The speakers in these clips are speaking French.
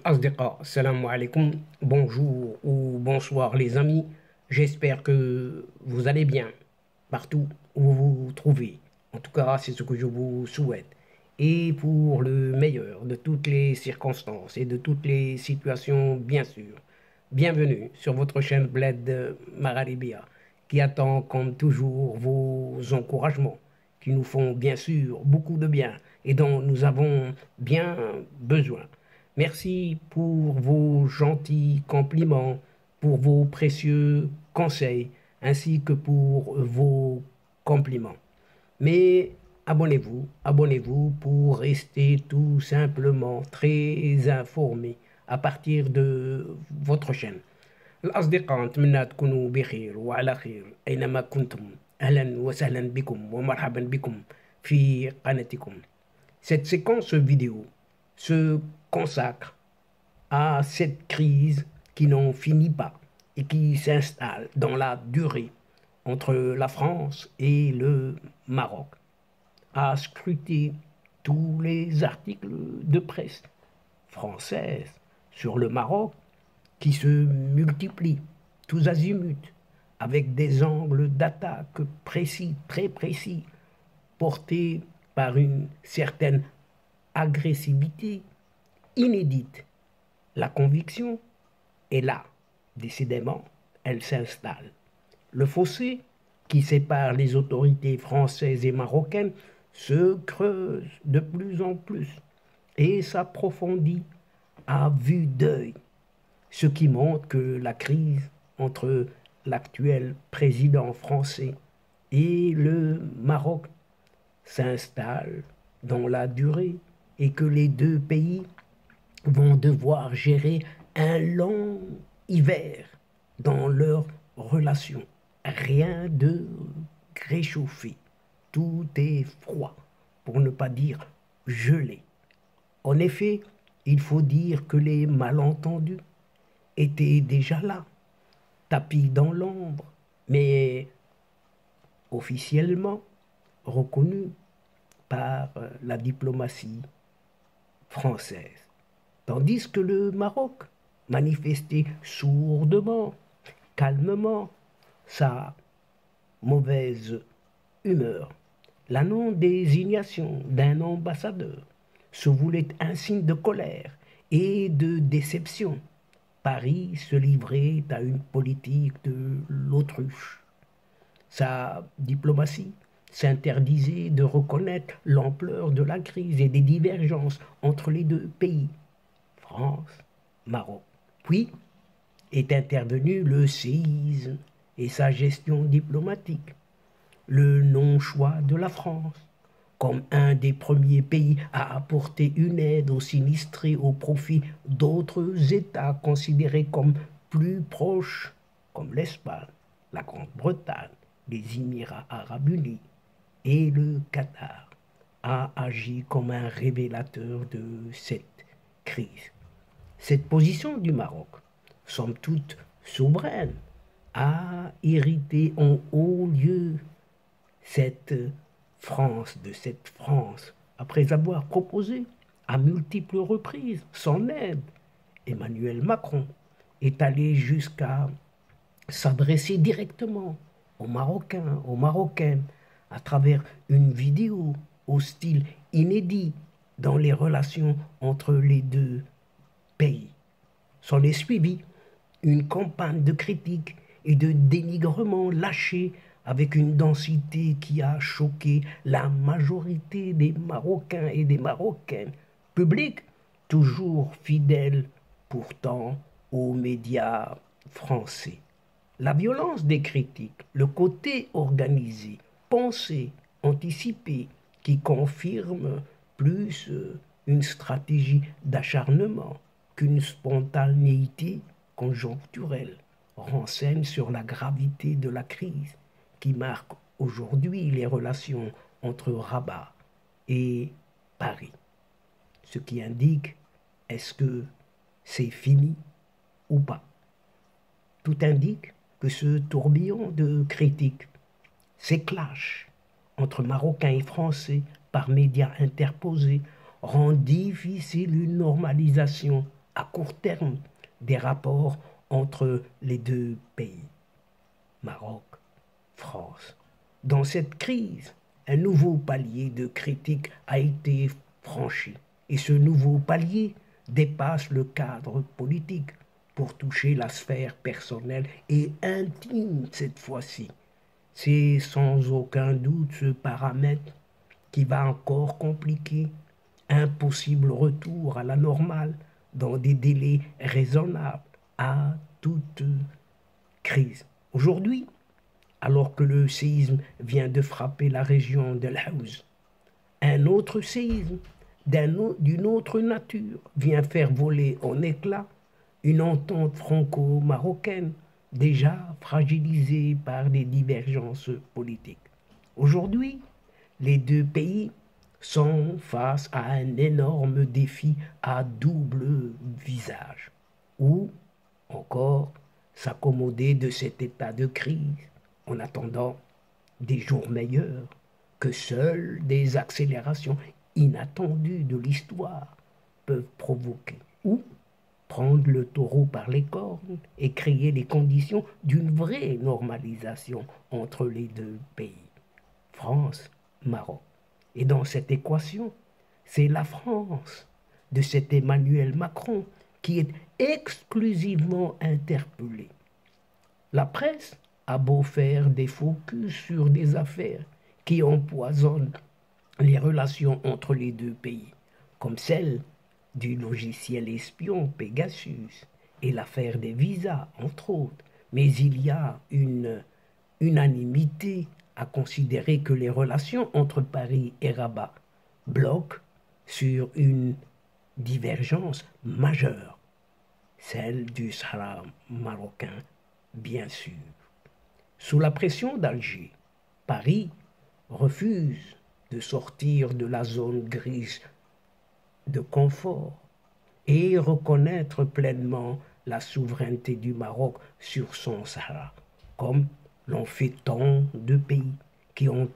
Asdiqa, salam alaikum, bonjour ou bonsoir les amis. J'espère que vous allez bien partout où vous vous trouvez. En tout cas, c'est ce que je vous souhaite. Et pour le meilleur de toutes les circonstances et de toutes les situations, bien sûr. Bienvenue sur votre chaîne Bled Mararibia qui attend comme toujours vos encouragements qui nous font bien sûr beaucoup de bien et dont nous avons bien besoin. Merci pour vos gentils compliments, pour vos précieux conseils, ainsi que pour vos compliments. Mais abonnez-vous pour rester tout simplement très informé à partir de votre chaîne. الأصدقاء نتمنى تكونوا بخير وعلى خير أينما كنتم. أهلا وسهلا بكم ومرحبا بكم في قناتكم. Cette séquence vidéo se consacre à cette crise qui n'en finit pas et qui s'installe dans la durée entre la France et le Maroc. À scruter tous les articles de presse française sur le Maroc qui se multiplient tous azimuts avec des angles d'attaque précis, très précis, portés par une certaine agressivité inédite. La conviction est là, décidément, elle s'installe. Le fossé qui sépare les autorités françaises et marocaines se creuse de plus en plus et s'approfondit à vue d'œil, ce qui montre que la crise entre l'actuel président français et le Maroc s'installe dans la durée et que les deux pays vont devoir gérer un long hiver dans leurs relations. Rien de réchauffé. Tout est froid, pour ne pas dire gelé. En effet, il faut dire que les malentendus étaient déjà là, tapis dans l'ombre, mais officiellement reconnus par la diplomatie française. Tandis que le Maroc manifestait sourdement, calmement, sa mauvaise humeur. La non-désignation d'un ambassadeur se voulait un signe de colère et de déception. Paris se livrait à une politique de l'autruche. Sa diplomatie s'interdisait de reconnaître l'ampleur de la crise et des divergences entre les deux pays, France, Maroc. Puis est intervenu le séisme et sa gestion diplomatique, le non-choix de la France comme un des premiers pays à apporter une aide aux sinistrés au profit d'autres États considérés comme plus proches, comme l'Espagne, la Grande-Bretagne, les Émirats arabes unis et le Qatar, a agi comme un révélateur de cette crise. Cette position du Maroc, somme toute souveraine, a irrité en haut lieu cette France, après avoir proposé à multiples reprises son aide. Emmanuel Macron est allé jusqu'à s'adresser directement aux Marocaines, à travers une vidéo au style inédit dans les relations entre les deux pays. S'en est suivi une campagne de critiques et de dénigrement lâchée avec une densité qui a choqué la majorité des Marocains et des Marocaines, public toujours fidèle pourtant aux médias français. La violence des critiques, le côté organisé, pensé, anticipé, qui confirme plus une stratégie d'acharnement qu'une spontanéité conjoncturelle, renseigne sur la gravité de la crise qui marque aujourd'hui les relations entre Rabat et Paris. Ce qui indique est-ce que c'est fini ou pas. Tout indique que ce tourbillon de critiques, ces clashs entre Marocains et Français par médias interposés rend difficile une normalisation à court terme des rapports entre les deux pays, Maroc, France. Dans cette crise, un nouveau palier de critique a été franchi. Et ce nouveau palier dépasse le cadre politique pour toucher la sphère personnelle et intime cette fois-ci. C'est sans aucun doute ce paramètre qui va encore compliquer un possible retour à la normale dans des délais raisonnables à toute crise. Aujourd'hui, alors que le séisme vient de frapper la région de l'Haouz, un autre séisme d'une autre nature vient faire voler en éclats une entente franco-marocaine déjà fragilisée par des divergences politiques. Aujourd'hui, les deux pays sont face à un énorme défi à double visage, ou encore s'accommoder de cet état de crise en attendant des jours meilleurs que seules des accélérations inattendues de l'histoire peuvent provoquer, ou prendre le taureau par les cornes et créer les conditions d'une vraie normalisation entre les deux pays, France, Maroc. Et dans cette équation, c'est la France de cet Emmanuel Macron qui est exclusivement interpellée. La presse a beau faire des focus sur des affaires qui empoisonnent les relations entre les deux pays, comme celle du logiciel espion Pegasus et l'affaire des visas, entre autres. Mais il y a une unanimité à considérer que les relations entre Paris et Rabat bloquent sur une divergence majeure, celle du Sahara marocain, bien sûr. Sous la pression d'Alger, Paris refuse de sortir de la zone grise de confort et reconnaître pleinement la souveraineté du Maroc sur son Sahara, comme l'ont fait tant de pays qui ont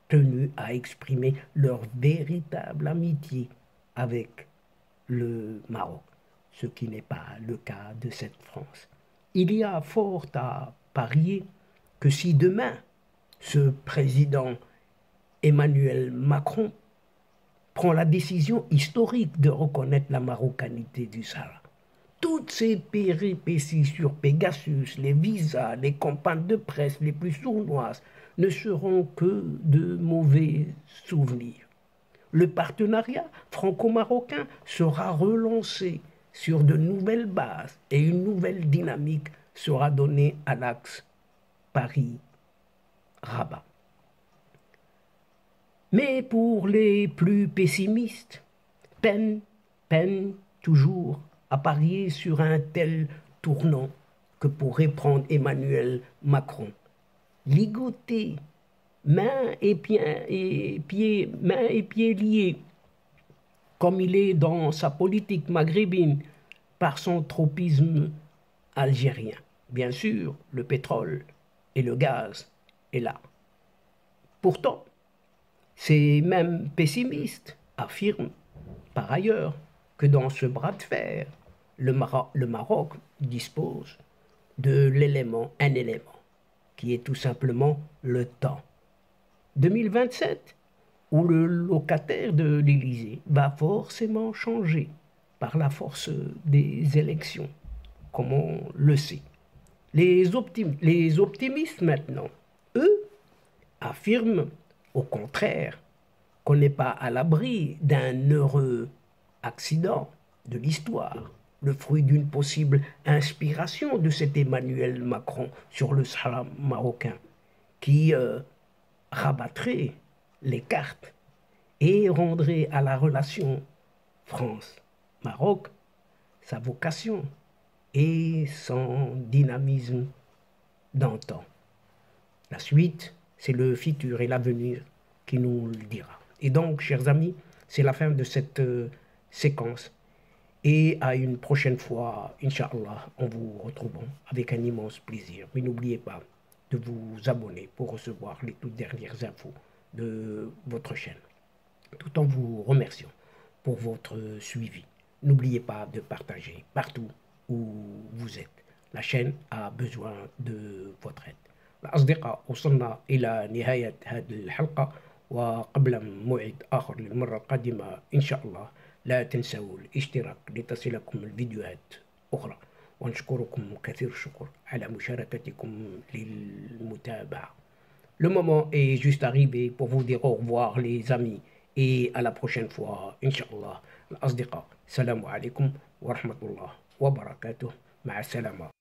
tenu à exprimer leur véritable amitié avec le Maroc, ce qui n'est pas le cas de cette France. Il y a fort à parier que si demain ce président Emmanuel Macron prend la décision historique de reconnaître la marocanité du Sahara, toutes ces péripéties sur Pegasus, les visas, les campagnes de presse les plus sournoises ne seront que de mauvais souvenirs. Le partenariat franco-marocain sera relancé sur de nouvelles bases et une nouvelle dynamique sera donnée à l'axe Paris-Rabat. Mais pour les plus pessimistes, peine toujours à parier sur un tel tournant que pourrait prendre Emmanuel Macron. Ligoté, mains et pieds liés, comme il est dans sa politique maghrébine, par son tropisme algérien. Bien sûr, le pétrole et le gaz est là. Pourtant, ces mêmes pessimistes affirment par ailleurs que dans ce bras de fer, le Maroc dispose de un élément, qui est tout simplement le temps. 2027, où le locataire de l'Élysée va forcément changer par la force des élections, comme on le sait. Les optimistes maintenant, eux, affirment au contraire qu'on n'est pas à l'abri d'un heureux accident de l'histoire, le fruit d'une possible inspiration de cet Emmanuel Macron sur le Sahara marocain, qui rabattrait les cartes et rendrait à la relation France-Maroc sa vocation et son dynamisme d'antan. La suite, c'est le futur et l'avenir qui nous le dira. Et donc, chers amis, c'est la fin de cette séquence. Et à une prochaine fois, Inch'Allah, on vous retrouvera avec un immense plaisir. Mais n'oubliez pas de vous abonner pour recevoir les toutes dernières infos de votre chaîne, tout en vous remerciant pour votre suivi. N'oubliez pas de partager partout où vous êtes. La chaîne a besoin de votre aide. الأصدقاء وصلنا إلى نهاية هذه الحلقة، وقبل موعد آخر للمرة القادمة إن شاء الله لا تنسوا الاشتراك لتصلكم الفيديوهات أخرى، ونشكركم كثير الشكر على مشاركتكم للمتابعة. Le moment est juste arrivé pour vous dire au revoir les amis et à la prochaine fois Inch'Allah. الأصدقاء السلام عليكم ورحمة الله وبركاته. مع السلامة.